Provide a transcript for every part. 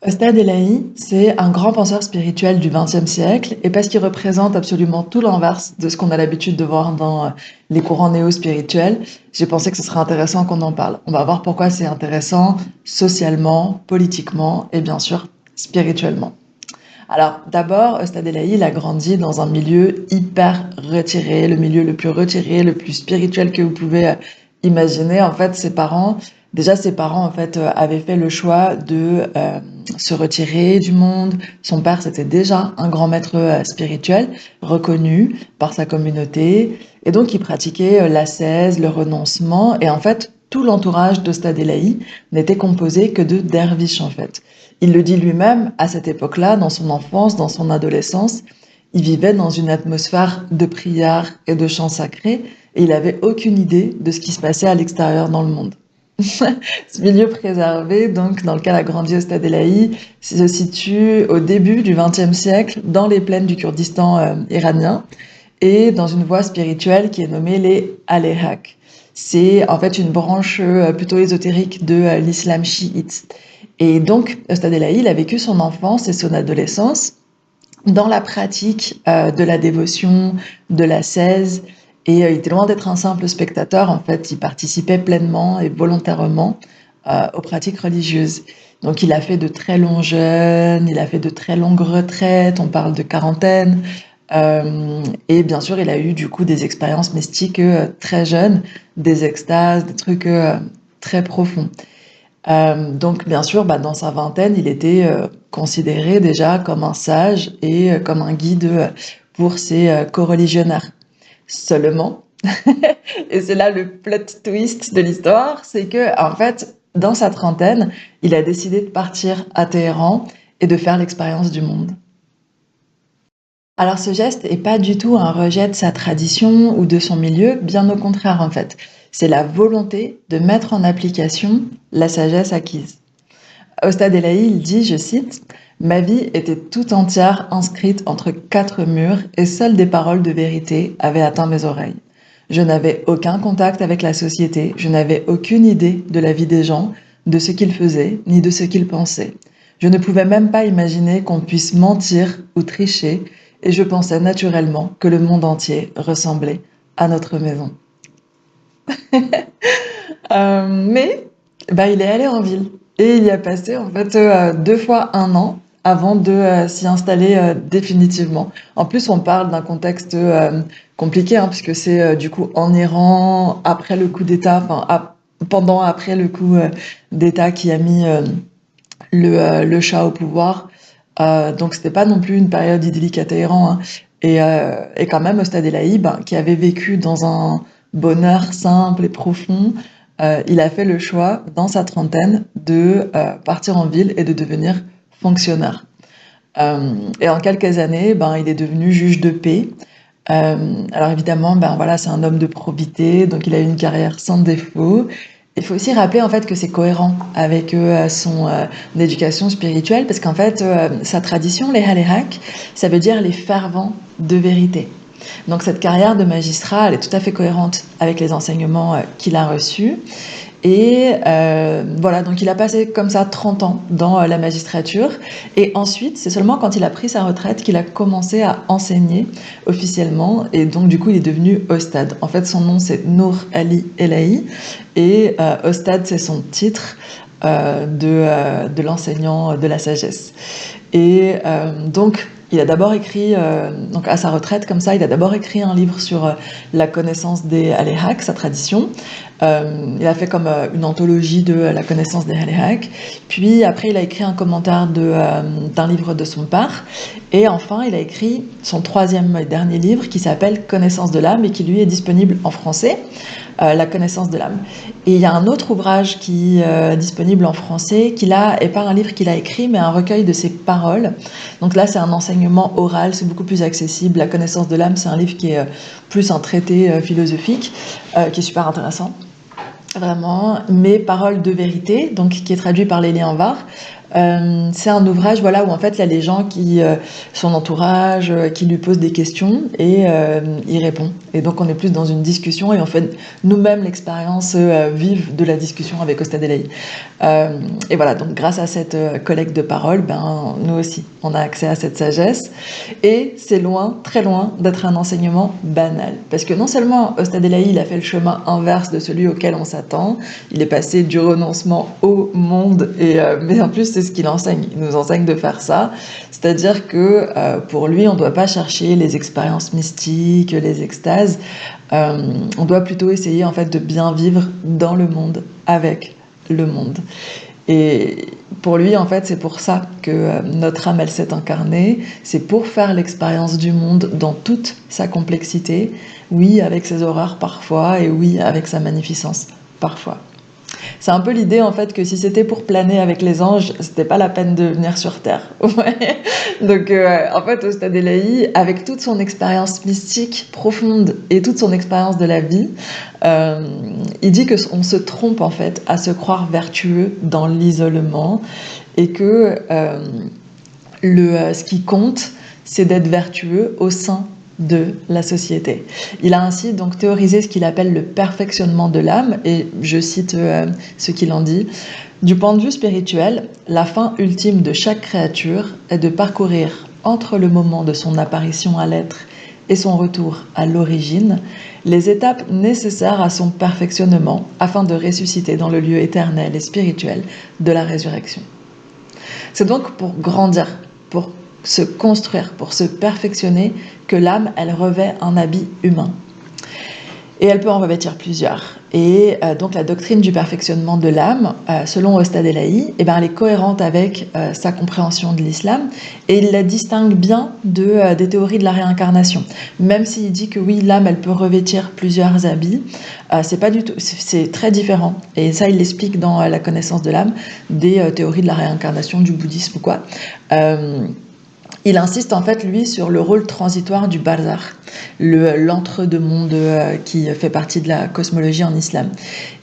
Ostad Elahi, c'est un grand penseur spirituel du XXe siècle, et parce qu'il représente absolument tout l'inverse de ce qu'on a l'habitude de voir dans les courants néo-spirituels, j'ai pensé que ce serait intéressant qu'on en parle. On va voir pourquoi c'est intéressant socialement, politiquement et bien sûr spirituellement. Alors d'abord, Ostad Elahi, il a grandi dans un milieu hyper retiré, le milieu le plus retiré, le plus spirituel que vous pouvez imaginer. En fait, ses parents en fait avaient fait le choix de se retirer du monde. Son père, c'était déjà un grand maître spirituel, reconnu par sa communauté, et donc il pratiquait l'ascèse, le renoncement, et en fait, tout l'entourage d'Ostad Elahi n'était composé que de derviches en fait. Il le dit lui-même, à cette époque-là, dans son enfance, dans son adolescence, il vivait dans une atmosphère de prière et de chants sacrés, et il avait aucune idée de ce qui se passait à l'extérieur dans le monde. Ce milieu préservé, donc, dans lequel a grandi Ostad Elahi, se situe au début du XXe siècle, dans les plaines du Kurdistan iranien, et dans une voie spirituelle qui est nommée les Alehak. C'est en fait une branche plutôt ésotérique de l'islam chiite. Et donc, Ostad Elahi, il a vécu son enfance et son adolescence dans la pratique de la dévotion, de l'ascèse, et il était loin d'être un simple spectateur. En fait, il participait pleinement et volontairement aux pratiques religieuses. Donc, il a fait de très longs jeûnes, il a fait de très longues retraites, on parle de quarantaine. Et bien sûr, il a eu du coup des expériences mystiques très jeunes, des extases, des trucs très profonds. Donc bien sûr, dans sa vingtaine, il était considéré déjà comme un sage et comme un guide pour ses coreligionnaires. Seulement, et c'est là le plot twist de l'histoire, c'est que en fait, dans sa trentaine, il a décidé de partir à Téhéran et de faire l'expérience du monde. Alors ce geste est pas du tout un rejet de sa tradition ou de son milieu, bien au contraire en fait. C'est la volonté de mettre en application la sagesse acquise. Ostad Elahi, il dit, je cite, ma vie était tout entière inscrite entre quatre murs et seules des paroles de vérité avaient atteint mes oreilles. Je n'avais aucun contact avec la société, je n'avais aucune idée de la vie des gens, de ce qu'ils faisaient, ni de ce qu'ils pensaient. Je ne pouvais même pas imaginer qu'on puisse mentir ou tricher, et je pensais naturellement que le monde entier ressemblait à notre maison. Mais il est allé en ville et il y a passé en fait 2 fois un an avant de s'y installer définitivement. En plus, on parle d'un contexte compliqué hein, puisque c'est du coup en Iran après le coup d'État, pendant après le coup d'État qui a mis le Shah au pouvoir. Donc c'était pas non plus une période idyllique à Téhéran. Hein. Et quand même, Ostad Elahi, qui avait vécu dans un bonheur simple et profond, il a fait le choix, dans sa trentaine, de partir en ville et de devenir fonctionnaire. Et en quelques années, il est devenu juge de paix. Alors évidemment, voilà, c'est un homme de probité, donc il a eu une carrière sans défaut. Il faut aussi rappeler en fait que c'est cohérent avec son éducation spirituelle, parce qu'en fait, sa tradition, les haléraks, ça veut dire les fervents de vérité. Donc cette carrière de magistrat, elle est tout à fait cohérente avec les enseignements qu'il a reçus. Et voilà, donc il a passé comme ça 30 ans dans la magistrature. Et ensuite, c'est seulement quand il a pris sa retraite qu'il a commencé à enseigner officiellement. Et donc, du coup, il est devenu Ostad. En fait, son nom, c'est Nour Ali Elahi. Et Ostad, c'est son titre de l'enseignant de la sagesse. Et donc, il a d'abord écrit, donc à sa retraite comme ça, il a d'abord écrit un livre sur la connaissance des Aléhaks, sa tradition. Il a fait comme une anthologie de la connaissance des Aléhaks. Puis après, il a écrit un commentaire d'un livre de son père. Et enfin, il a écrit son troisième et dernier livre qui s'appelle Connaissance de l'âme et qui lui est disponible en français. La connaissance de l'âme. Et il y a un autre ouvrage qui est disponible en français, qui là est pas un livre qu'il a écrit, mais un recueil de ses paroles. Donc là, c'est un enseignement oral, c'est beaucoup plus accessible. La connaissance de l'âme, c'est un livre qui est plus un traité philosophique, qui est super intéressant. Vraiment, mes paroles de vérité, donc qui est traduit par Lélie Anvar, C'est un ouvrage, voilà, où en fait il y a les gens qui, son entourage, qui lui posent des questions et il répond. Et donc on est plus dans une discussion et on fait nous-mêmes l'expérience vive de la discussion avec Ostad Elahi. Et voilà, donc grâce à cette collecte de paroles, ben, nous aussi, on a accès à cette sagesse. Et c'est loin, très loin, d'être un enseignement banal. Parce que non seulement Ostad Elahi, il a fait le chemin inverse de celui auquel on s'attend, il est passé du renoncement au monde, mais en plus c'est ce qu'il enseigne. Il nous enseigne de faire ça. C'est-à-dire que pour lui, on ne doit pas chercher les expériences mystiques, les extases. On doit plutôt essayer en fait de bien vivre dans le monde, avec le monde. Et pour lui, en fait, c'est pour ça que notre âme, elle s'est incarnée. C'est pour faire l'expérience du monde dans toute sa complexité. Oui, avec ses horreurs parfois, et oui, avec sa magnificence parfois. C'est un peu l'idée en fait que si c'était pour planer avec les anges, c'était pas la peine de venir sur Terre. Ouais. Donc en fait, Ostad Elahi, avec toute son expérience mystique profonde et toute son expérience de la vie, il dit que on se trompe en fait à se croire vertueux dans l'isolement et que ce qui compte, c'est d'être vertueux au sein de la société. Il a ainsi donc théorisé ce qu'il appelle le perfectionnement de l'âme, et je cite ce qu'il en dit. Du point de vue spirituel, la fin ultime de chaque créature est de parcourir entre le moment de son apparition à l'être et son retour à l'origine, les étapes nécessaires à son perfectionnement afin de ressusciter dans le lieu éternel et spirituel de la résurrection. C'est donc pour grandir, pour se construire, pour se perfectionner, que l'âme, elle revêt un habit humain. Et elle peut en revêtir plusieurs. Et donc la doctrine du perfectionnement de l'âme, selon Ostad Elahi, elle est cohérente avec sa compréhension de l'islam, et il la distingue bien des théories de la réincarnation. Même s'il dit que oui, l'âme, elle peut revêtir plusieurs habits, c'est pas du tout, c'est très différent. Et ça, il l'explique dans la connaissance de l'âme des théories de la réincarnation, du bouddhisme ou quoi. Il insiste en fait, lui, sur le rôle transitoire du barzakh, l'entre-deux-mondes qui fait partie de la cosmologie en islam.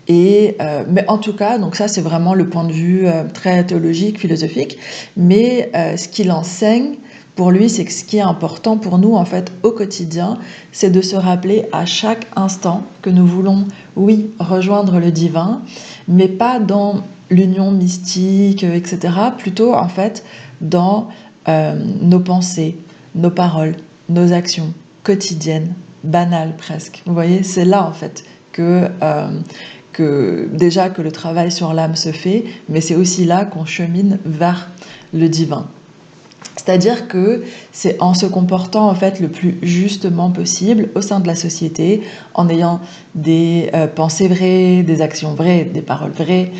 Mais en tout cas, donc ça c'est vraiment le point de vue très théologique, philosophique, mais ce qu'il enseigne, pour lui, c'est que ce qui est important pour nous, en fait, au quotidien, c'est de se rappeler à chaque instant que nous voulons, oui, rejoindre le divin, mais pas dans l'union mystique, etc., plutôt, en fait, dans nos pensées, nos paroles, nos actions quotidiennes, banales presque. Vous voyez, c'est là en fait que déjà que le travail sur l'âme se fait, mais c'est aussi là qu'on chemine vers le divin. C'est-à-dire que c'est en se comportant en fait le plus justement possible au sein de la société, en ayant des pensées vraies, des actions vraies, des paroles vraies,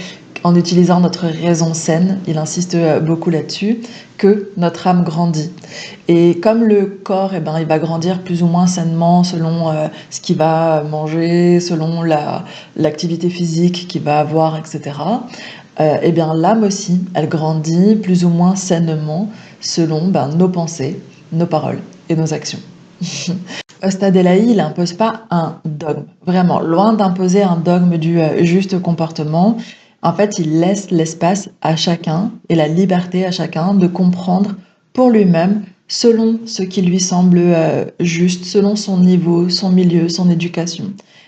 en utilisant notre raison saine, il insiste beaucoup là-dessus, que notre âme grandit. Et comme le corps, il va grandir plus ou moins sainement selon ce qu'il va manger, selon l'activité physique qu'il va avoir, etc. L'âme aussi, elle grandit plus ou moins sainement selon nos pensées, nos paroles et nos actions. Ostad Elahi, il n'impose pas un dogme, vraiment, loin d'imposer un dogme du juste comportement. En fait, il laisse l'espace à chacun et la liberté à chacun de comprendre pour lui-même selon ce qui lui semble juste, selon son niveau, son milieu, son éducation.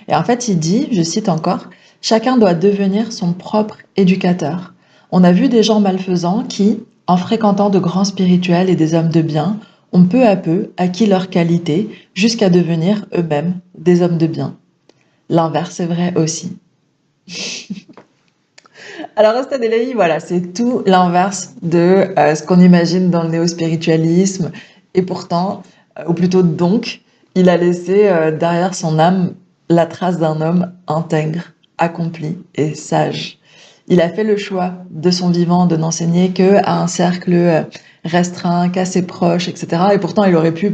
Et en fait, il dit, je cite encore, « Chacun doit devenir son propre éducateur. On a vu des gens malfaisants qui, en fréquentant de grands spirituels et des hommes de bien, ont peu à peu acquis leur qualité jusqu'à devenir eux-mêmes des hommes de bien. L'inverse est vrai aussi. » Alors, Ostad Elahi, voilà, c'est tout l'inverse de ce qu'on imagine dans le néo-spiritualisme. Et pourtant, ou plutôt donc, il a laissé derrière son âme la trace d'un homme intègre, accompli et sage. Il a fait le choix de son vivant de n'enseigner qu'à un cercle restreint, qu'à ses proches, etc. Et pourtant, il aurait pu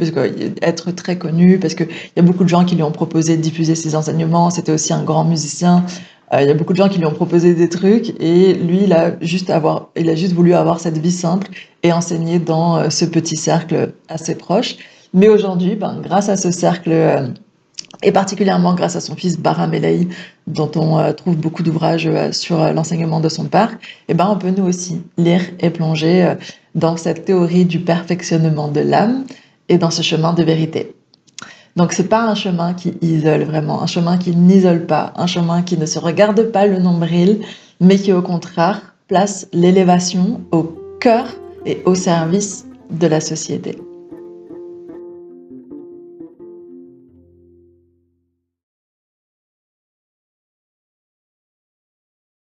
être très connu, parce qu'il y a beaucoup de gens qui lui ont proposé de diffuser ses enseignements. C'était aussi un grand musicien. Il y a beaucoup de gens qui lui ont proposé des trucs, et lui, il a juste voulu avoir cette vie simple et enseigner dans ce petit cercle assez proche. Mais aujourd'hui, grâce à ce cercle et particulièrement grâce à son fils Bahram Elahi, dont on trouve beaucoup d'ouvrages sur l'enseignement de son père, eh ben, on peut nous aussi lire et plonger dans cette théorie du perfectionnement de l'âme et dans ce chemin de vérité. Donc c'est pas un chemin qui isole vraiment, un chemin qui n'isole pas, un chemin qui ne se regarde pas le nombril, mais qui au contraire place l'élévation au cœur et au service de la société.